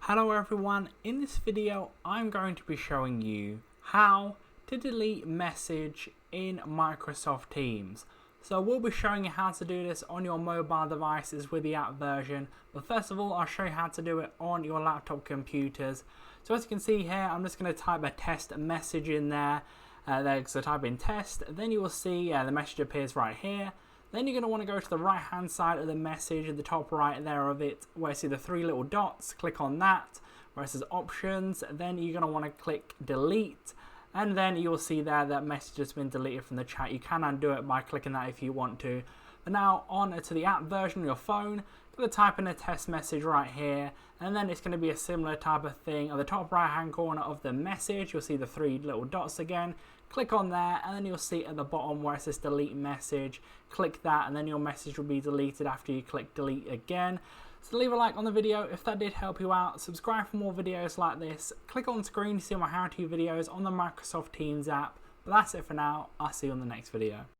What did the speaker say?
Hello everyone, in this video I'm going to be showing you how to delete message in Microsoft Teams. So we'll be showing you how to do this on your mobile devices with the app version, but first of all I'll show you how to do it on your laptop computers. So as you can see here, I'm just going to type a test message in there. So type in test, then you will see the message appears right here. Then you're going to want to go to the right hand side of the message at the top right there of it, where you see the three little dots. Click on that where it says options. Then you're going to want to click delete, and then you'll see there that message has been deleted from the chat. You can undo it by clicking that if you want to. But now on to the app version of your phone. Going to type in a test message right here, and then it's going to be a similar type of thing. At the top right hand corner of the message you'll see the three little dots again. Click on there, and then you'll see at the bottom where it says delete message. Click that, and then your message will be deleted after you click delete again. So leave a like on the video if that did help you out. Subscribe for more videos like this. Click on screen to see my how-to videos on the Microsoft Teams app. But that's it for now. I'll see you on the next video.